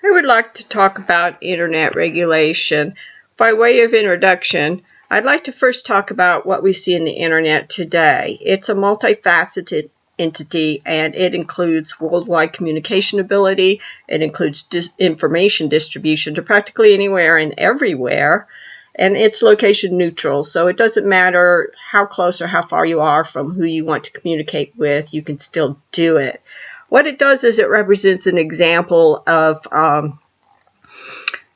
I would like to talk about Internet regulation. By way of introduction, I'd like to first talk about what we see in the Internet today. It's a multifaceted entity, and it includes worldwide communication ability. It includes information distribution to practically anywhere and everywhere, and it's location neutral, so it doesn't matter how close or how far you are from who you want to communicate with, you can still do it. What it does is it represents an example of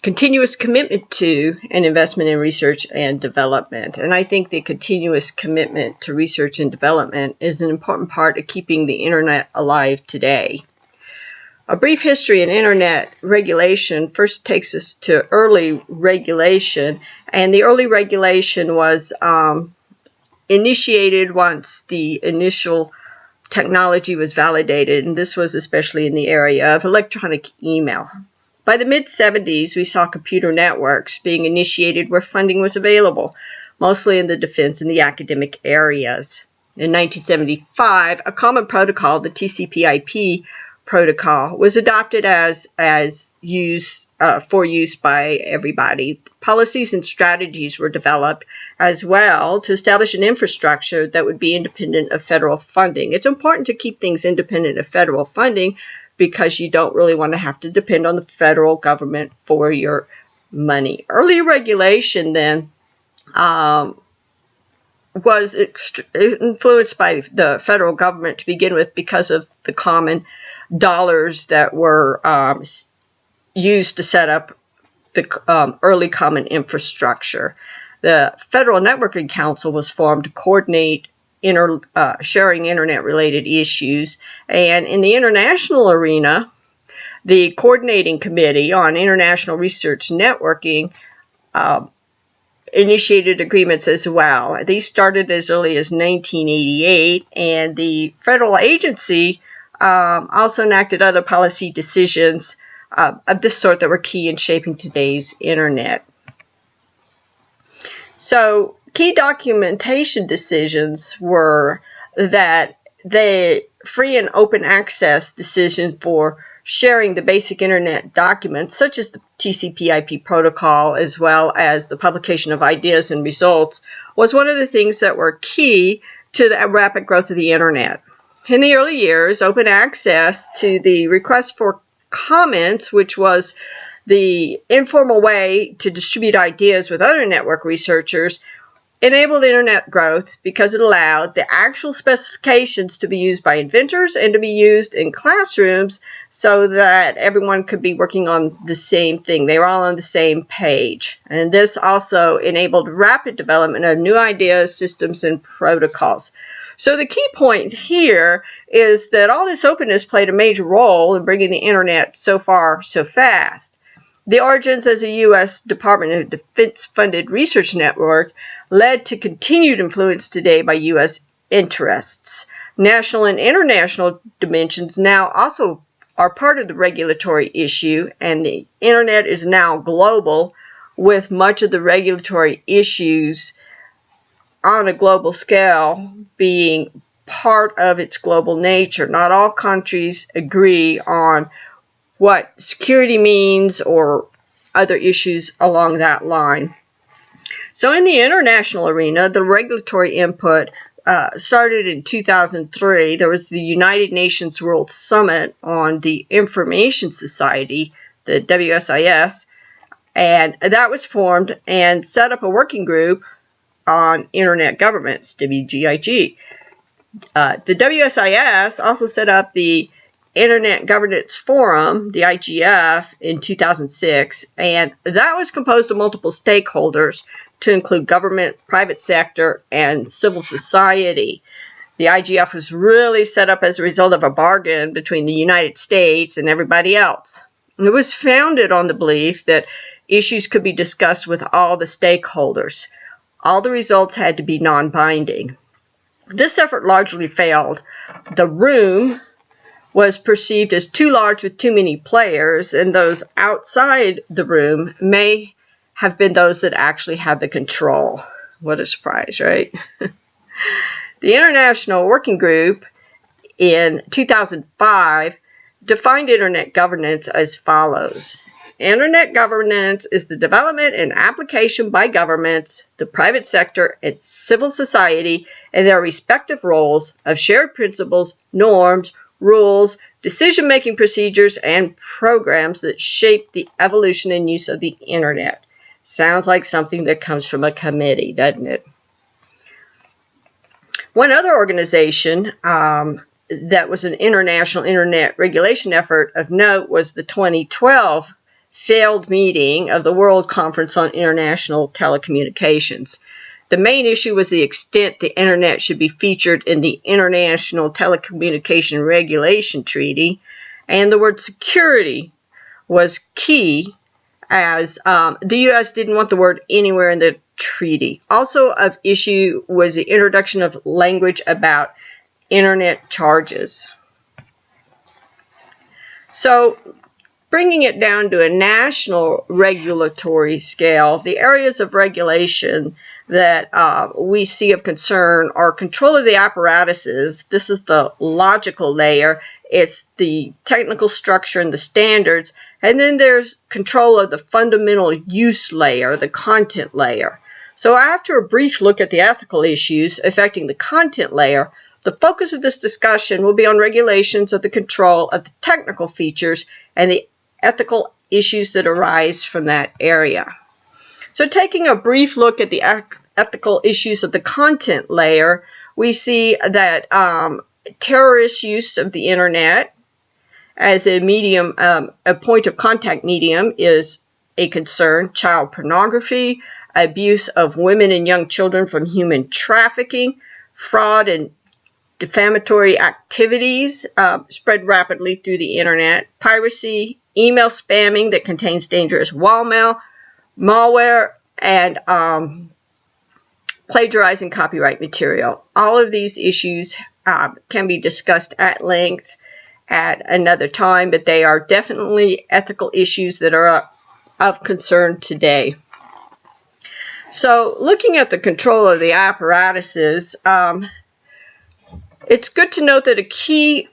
continuous commitment to and investment in research and development. And I think the continuous commitment to research and development is an important part of keeping the Internet alive today. A brief history in Internet regulation first takes us to early regulation. And the early regulation was initiated once the initial technology was validated, and this was especially in the area of electronic email. By the mid-70s, we saw computer networks being initiated where funding was available, mostly in the defense and the academic areas. In 1975, a common protocol, the TCP/IP protocol, was adopted for use by everybody. Policies and strategies were developed as well to establish an infrastructure that would be independent of federal funding. It's important to keep things independent of federal funding because you don't really want to have to depend on the federal government for your money. Early regulation then was influenced by the federal government to begin with because of the common dollars that were used to set up the early common infrastructure. The Federal Networking Council was formed to coordinate sharing Internet-related issues. And in the international arena, the Coordinating Committee on International Research Networking initiated agreements as well. These started as early as 1988, and the federal agency also enacted other policy decisions of this sort that were key in shaping today's Internet. So, key documentation decisions were that the free and open access decision for sharing the basic Internet documents, such as the TCP/IP protocol, as well as the publication of ideas and results, was one of the things that were key to the rapid growth of the Internet. In the early years, open access to the request for comments, which was the informal way to distribute ideas with other network researchers, enabled Internet growth because it allowed the actual specifications to be used by inventors and to be used in classrooms so that everyone could be working on the same thing. They were all on the same page. And this also enabled rapid development of new ideas, systems, and protocols. So the key point here is that all this openness played a major role in bringing the Internet so far so fast. The origins as a U.S. Department of Defense-funded research network led to continued influence today by U.S. interests. National and international dimensions now also are part of the regulatory issue, and the Internet is now global, with much of the regulatory issues on a global scale being part of its global nature. Not all countries agree on what security means or other issues along that line. So in the international arena, the regulatory input started in 2003. There was the United Nations World Summit on the Information Society, the WSIS, and that was formed and set up a working group on Internet governments, WGIG. The WSIS also set up the Internet Governance Forum, the IGF, in 2006, and that was composed of multiple stakeholders to include government, private sector, and civil society. The IGF was really set up as a result of a bargain between the United States and everybody else. And it was founded on the belief that issues could be discussed with all the stakeholders. All the results had to be non-binding. This effort largely failed. The room was perceived as too large with too many players, and those outside the room may have been those that actually had the control. What a surprise, right? The International Working Group in 2005 defined Internet governance as follows. Internet governance is the development and application by governments, the private sector, and civil society in their respective roles of shared principles, norms, rules, decision-making procedures, and programs that shape the evolution and use of the Internet. Sounds like something that comes from a committee, doesn't it? One other organization that was an international Internet regulation effort of note was the 2012 failed meeting of the World Conference on International Telecommunications. The main issue was the extent the Internet should be featured in the International Telecommunication Regulation Treaty, and the word security was key, as the U.S. didn't want the word anywhere in the treaty. Also of issue was the introduction of language about Internet charges. So, bringing it down to a national regulatory scale, the areas of regulation that we see of concern are control of the apparatuses. This is the logical layer. It's the technical structure and the standards. And then there's control of the fundamental use layer, the content layer. So after a brief look at the ethical issues affecting the content layer, the focus of this discussion will be on regulations of the control of the technical features and the ethical issues that arise from that area. So taking a brief look at the ethical issues of the content layer, we see that terrorist use of the Internet as a medium, a point of contact medium, is a concern. Child pornography, abuse of women and young children from human trafficking, fraud and defamatory activities spread rapidly through the Internet, piracy, email spamming that contains dangerous malware, and plagiarizing copyright material. All of these issues can be discussed at length at another time, but they are definitely ethical issues that are of concern today. So, looking at the control of the apparatuses, it's good to note that a key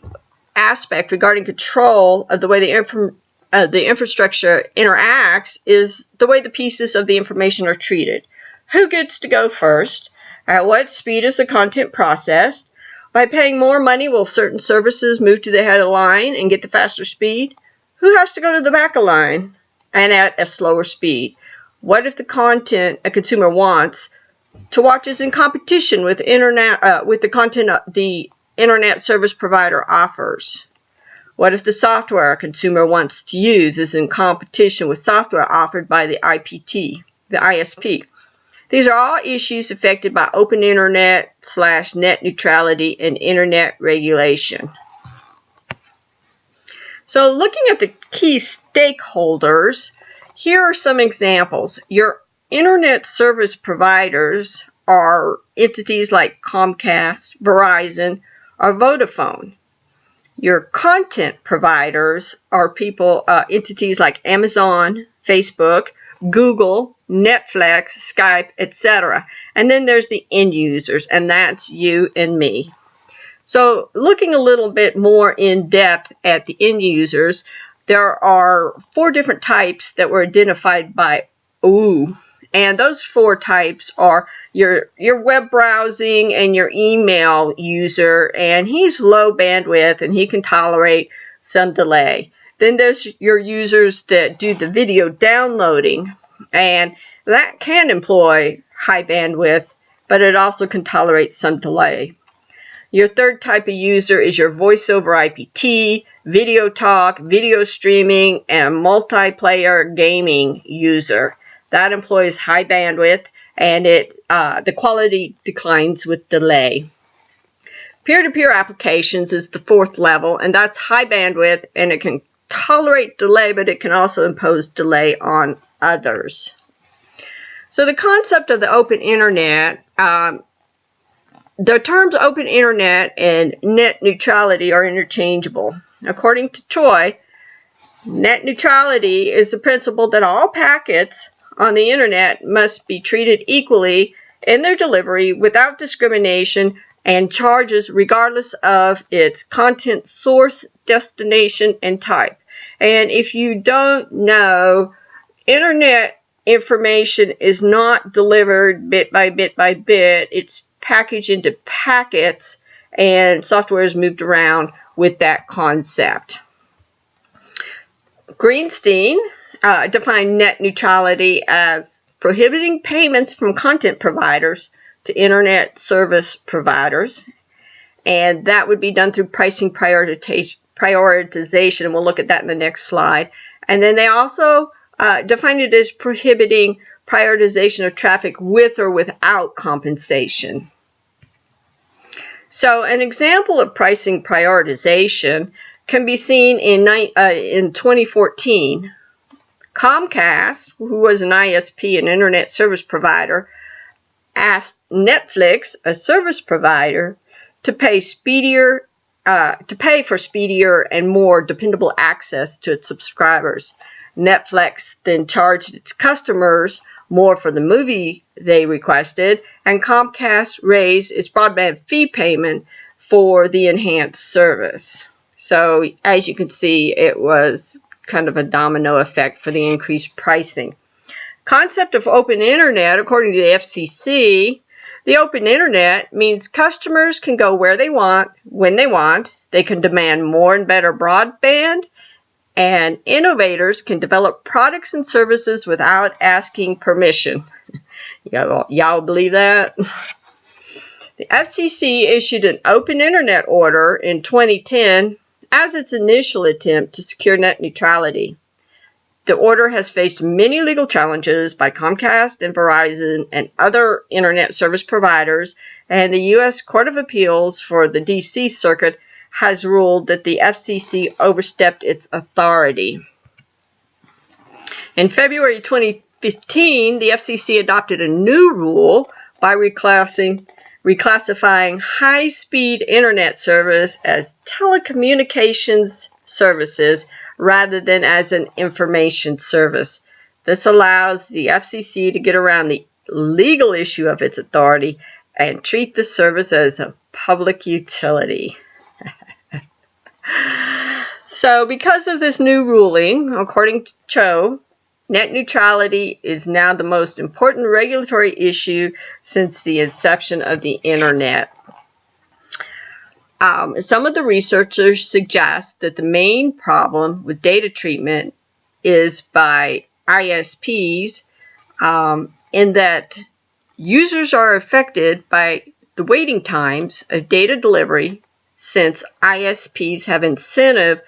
aspect regarding control of the way the infrastructure interacts is the way the pieces of the information are treated. Who gets to go first? At what speed is the content processed? By paying more money, will certain services move to the head of the line and get the faster speed? Who has to go to the back of the line and at a slower speed? What if the content a consumer wants to watch is in competition with the content the Internet service provider offers? What if the software a consumer wants to use is in competition with software offered by the ISP? These are all issues affected by open Internet / net neutrality and Internet regulation. So looking at the key stakeholders, here are some examples. Your Internet service providers are entities like Comcast, Verizon, or Vodafone. Your content providers are entities like Amazon, Facebook, Google, Netflix, Skype, etc. And then there's the end users, and that's you and me. So looking a little bit more in depth at the end users, there are 4 different types that were identified by OO. And those 4 types are your web browsing and your email user, and he's low bandwidth and he can tolerate some delay. Then there's your users that do the video downloading, and that can employ high bandwidth, but it also can tolerate some delay. Your third type of user is your voice over IPT, video talk, video streaming, and multiplayer gaming user. That employs high bandwidth, and the quality declines with delay. Peer-to-peer applications is the 4th level, and that's high bandwidth, and it can tolerate delay, but it can also impose delay on others. So the concept of the open Internet, the terms open Internet and net neutrality are interchangeable. According to Choi, net neutrality is the principle that all packets on the Internet must be treated equally in their delivery without discrimination and charges regardless of its content source, destination, and type. And if you don't know, internet information is not delivered bit by bit by bit. It's packaged into packets, and software is moved around with that concept. Greenstein defined net neutrality as prohibiting payments from content providers to internet service providers, and that would be done through pricing prioritization, and we'll look at that in the next slide. And then they also defined it as prohibiting prioritization of traffic with or without compensation. So an example of pricing prioritization can be seen in 2014. Comcast, who was an ISP, an internet service provider, asked Netflix, a service provider, to pay for speedier and more dependable access to its subscribers. Netflix then charged its customers more for the movie they requested, and Comcast raised its broadband fee payment for the enhanced service. So as you can see, it was kind of a domino effect for the increased pricing. Concept of open internet, according to the FCC, the open internet means customers can go where they want, when they want. They can demand more and better broadband, and innovators can develop products and services without asking permission. Y'all believe that? The FCC issued an open internet order in 2010 as its initial attempt to secure net neutrality. The order has faced many legal challenges by Comcast and Verizon and other internet service providers, and the U.S. Court of Appeals for the D.C. Circuit has ruled that the FCC overstepped its authority. In February 2015, the FCC adopted a new rule by reclassifying high-speed internet service as telecommunications services rather than as an information service. This allows the FCC to get around the legal issue of its authority and treat the service as a public utility. So because of this new ruling, according to Cho, net neutrality is now the most important regulatory issue since the inception of the internet. Some of the researchers suggest that the main problem with data treatment is by ISPs, in that users are affected by the waiting times of data delivery, since ISPs have incentive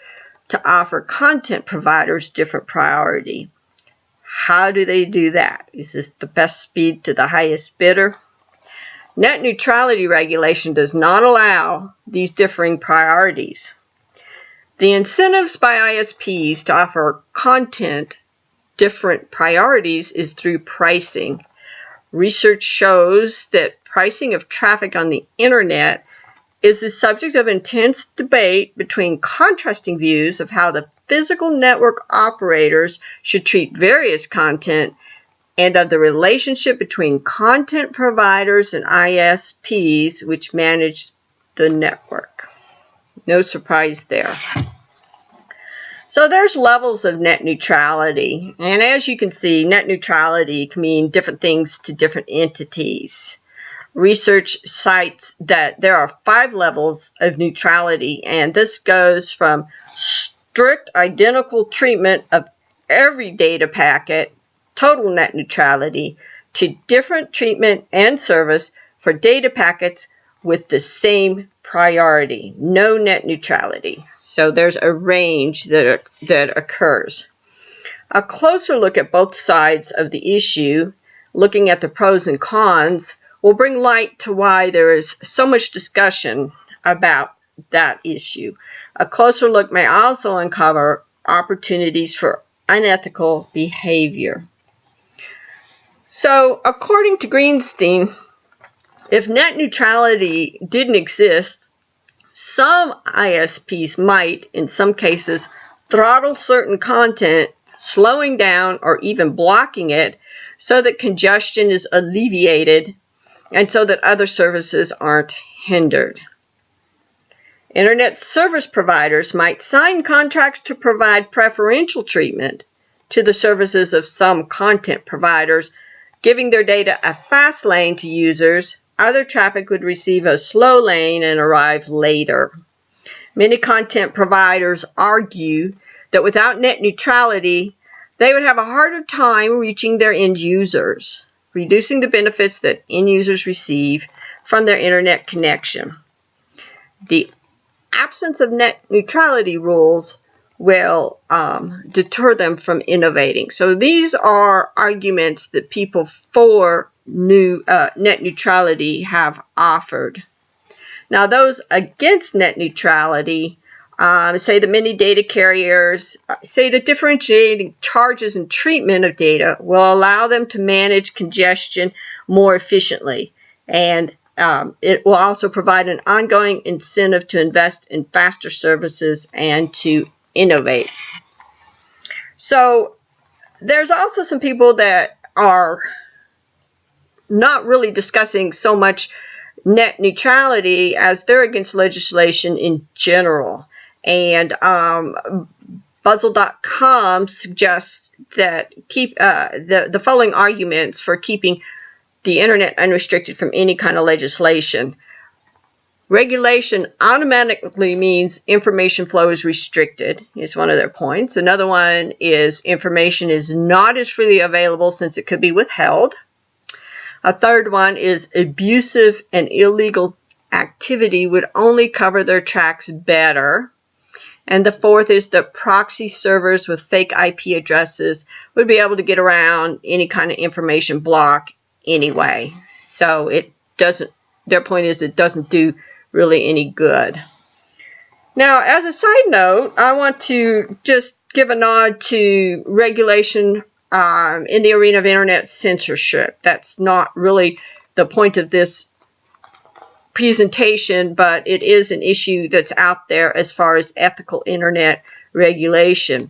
to offer content providers different priority. How do they do that? Is this the best speed to the highest bidder? Net neutrality regulation does not allow these differing priorities. The incentives by ISPs to offer content different priorities is through pricing. Research shows that pricing of traffic on the internet is the subject of intense debate between contrasting views of how the physical network operators should treat various content and of the relationship between content providers and ISPs which manage the network. No surprise there. So there's levels of net neutrality, and as you can see, net neutrality can mean different things to different entities. Research cites that there are 5 levels of neutrality, and this goes from strict identical treatment of every data packet, total net neutrality, to different treatment and service for data packets with the same priority, no net neutrality. So there's a range that occurs. A closer look at both sides of the issue, looking at the pros and cons, will bring light to why there is so much discussion about that issue. A closer look may also uncover opportunities for unethical behavior. So, according to Greenstein, if net neutrality didn't exist, some ISPs might, in some cases, throttle certain content, slowing down or even blocking it so that congestion is alleviated and so that other services aren't hindered. Internet service providers might sign contracts to provide preferential treatment to the services of some content providers, giving their data a fast lane to users. Other traffic would receive a slow lane and arrive later. Many content providers argue that without net neutrality, they would have a harder time reaching their end users, reducing the benefits that end users receive from their internet connection. The absence of net neutrality rules will deter them from innovating. So these are arguments that people for net neutrality have offered. Now those against net neutrality say that many data carriers say that differentiating charges and treatment of data will allow them to manage congestion more efficiently, and it will also provide an ongoing incentive to invest in faster services and to innovate. So there's also some people that are not really discussing so much net neutrality as they're against legislation in general. And Buzzle.com suggests that keep the following arguments for keeping the internet unrestricted from any kind of legislation. Regulation automatically means information flow is restricted, is one of their points. Another one is information is not as freely available since it could be withheld. A third one is abusive and illegal activity would only cover their tracks better. And the fourth is that proxy servers with fake IP addresses would be able to get around any kind of information block anyway. So it doesn't, their point is it doesn't do really any good. Now, as a side note, I want to just give a nod to regulation in the arena of internet censorship. That's not really the point of this presentation, but it is an issue that's out there as far as ethical internet regulation.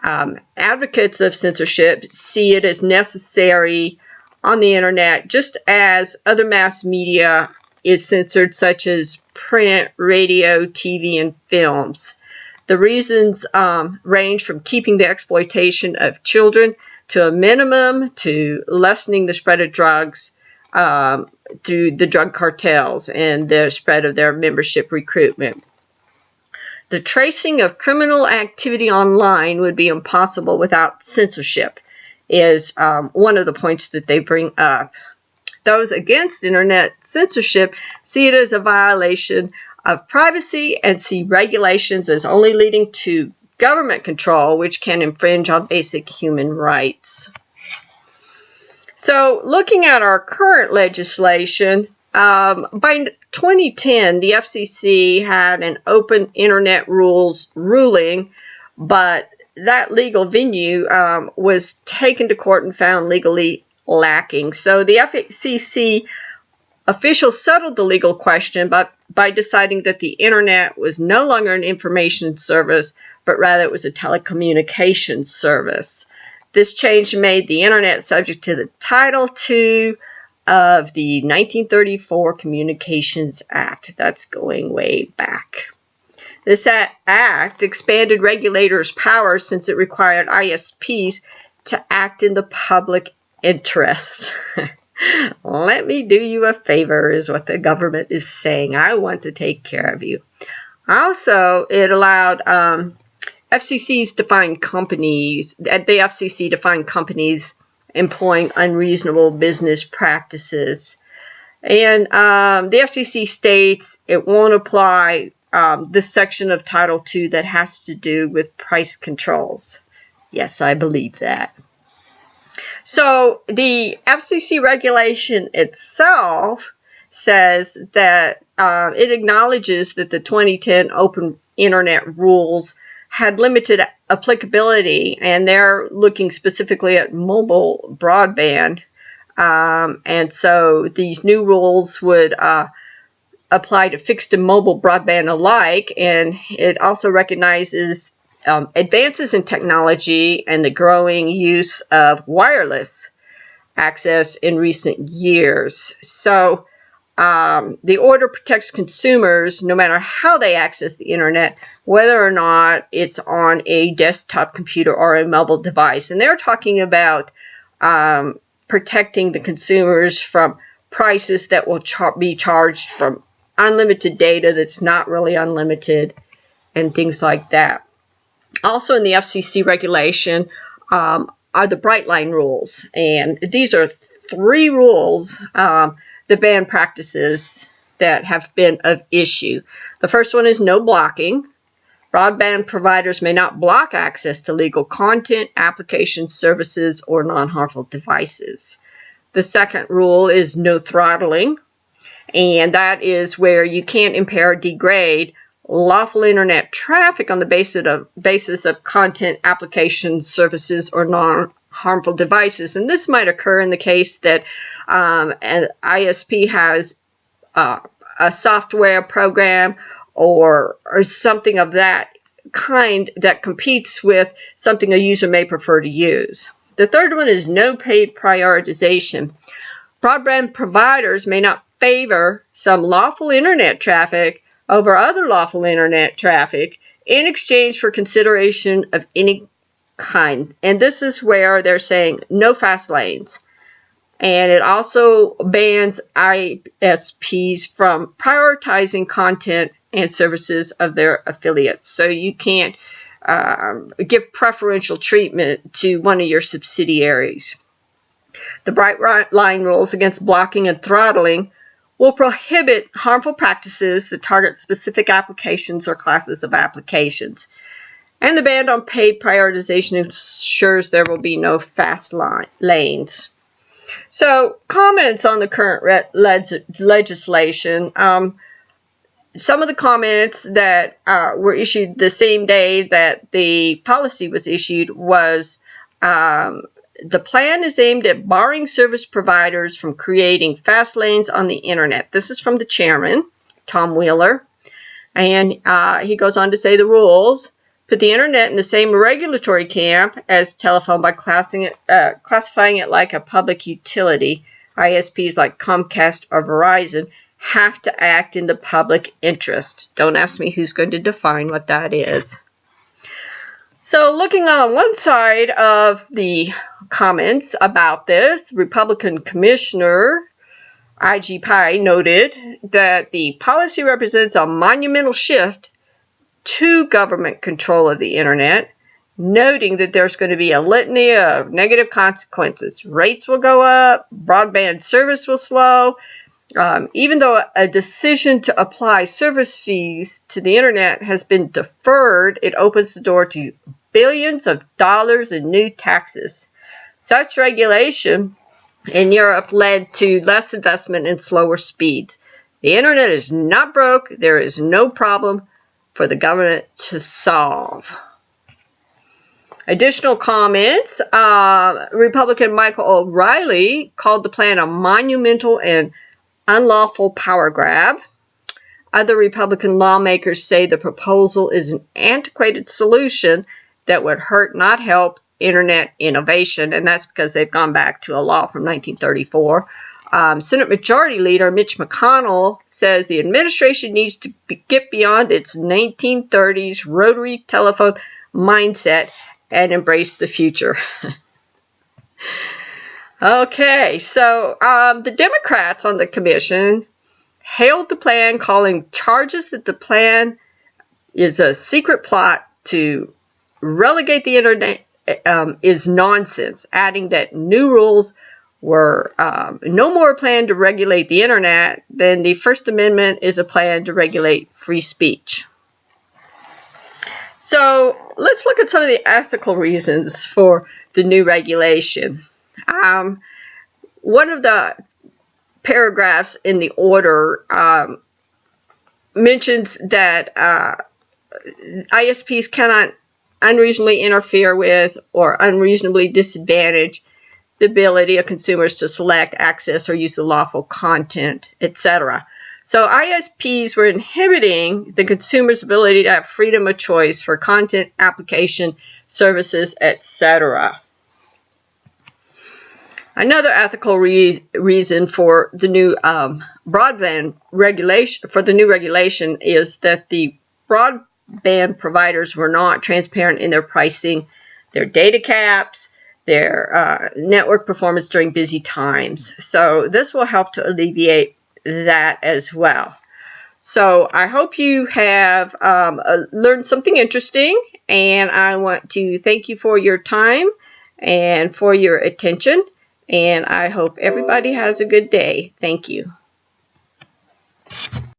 Advocates of censorship see it as necessary on the internet, just as other mass media is censored, such as print, radio, TV, and films. The reasons range from keeping the exploitation of children to a minimum to lessening the spread of drugs through the drug cartels and the spread of their membership recruitment. The tracing of criminal activity online would be impossible without censorship, is one of the points that they bring up. Those against internet censorship see it as a violation of privacy and see regulations as only leading to government control, which can infringe on basic human rights. So looking at our current legislation, by 2010, the FCC had an open internet rules ruling, but that legal venue was taken to court and found legally lacking. So the FCC officials settled the legal question by deciding that the internet was no longer an information service, but rather it was a telecommunications service. This change made the internet subject to the Title II of the 1934 Communications Act. That's going way back. This act expanded regulators' powers since it required ISPs to act in the public interest. Let me do you a favor, is what the government is saying. I want to take care of you. Also, it allowed FCCs to find companies, the FCC to find companies employing unreasonable business practices. And the FCC states it won't apply this section of Title II that has to do with price controls. Yes, I believe that. So the FCC regulation itself says that it acknowledges that the 2010 Open Internet rules had limited applicability, and they're looking specifically at mobile broadband. And so these new rules would apply to fixed and mobile broadband alike, and it also recognizes advances in technology and the growing use of wireless access in recent years. So the order protects consumers no matter how they access the internet, whether or not it's on a desktop computer or a mobile device. And they're talking about protecting the consumers from prices that will be charged from unlimited data that's not really unlimited and things like that. Also in the FCC regulation are the bright line rules, and these are 3 rules that ban practices that have been of issue. The first one is no blocking. Broadband providers may not block access to legal content, applications, services, or non-harmful devices. The second rule is no throttling, and that is where you can't impair or degrade lawful internet traffic on the basis of content, applications, services, or non-harmful devices. And this might occur in the case that an ISP has a software program or something of that kind that competes with something a user may prefer to use. The third one is no paid prioritization. Broadband providers may not favor some lawful internet traffic over other lawful internet traffic in exchange for consideration of any kind. And this is where they're saying no fast lanes. And it also bans ISPs from prioritizing content and services of their affiliates. So you can't give preferential treatment to one of your subsidiaries. The bright line rules against blocking and throttling will prohibit harmful practices that target specific applications or classes of applications. And the ban on paid prioritization ensures there will be no fast lanes. So, comments on the current legislation. Some of the comments that were issued the same day that the policy was issued was the plan is aimed at barring service providers from creating fast lanes on the internet. This is from the chairman, Tom Wheeler. And he goes on to say the rules put the internet in the same regulatory camp as telephone by classifying it like a public utility. ISPs like Comcast or Verizon have to act in the public interest. Don't ask me who's going to define what that is. So looking on one side of the comments about this, Republican Commissioner I.G. Pye noted that the policy represents a monumental shift to government control of the internet, noting that there's going to be a litany of negative consequences. Rates will go up, broadband service will slow. Even though a decision to apply service fees to the internet has been deferred, it opens the door to billions of dollars in new taxes. Such regulation in Europe led to less investment and slower speeds. The internet is not broke. There is no problem for the government to solve. Additional comments. Republican Michael O'Reilly called the plan a monumental and unlawful power grab. Other Republican lawmakers say the proposal is an antiquated solution that would hurt, not help, internet innovation, and that's because they've gone back to a law from 1934. Senate Majority Leader Mitch McConnell says the administration needs to get beyond its 1930s rotary telephone mindset and embrace the future. Okay, so the Democrats on the commission hailed the plan, calling charges that the plan is a secret plot to relegate the internet is nonsense, adding that new rules were no more a plan to regulate the internet than the First Amendment is a plan to regulate free speech. So let's look at some of the ethical reasons for the new regulation. One of the paragraphs in the order mentions that ISPs cannot unreasonably interfere with or unreasonably disadvantage the ability of consumers to select, access, or use the lawful content, etc. So ISPs were inhibiting the consumer's ability to have freedom of choice for content, application, services, etc. Another ethical reason for the new broadband regulation is that the broadband providers were not transparent in their pricing, their data caps, their network performance during busy times. So this will help to alleviate that as well. So I hope you have learned something interesting, and I want to thank you for your time and for your attention, and I hope everybody has a good day. Thank you.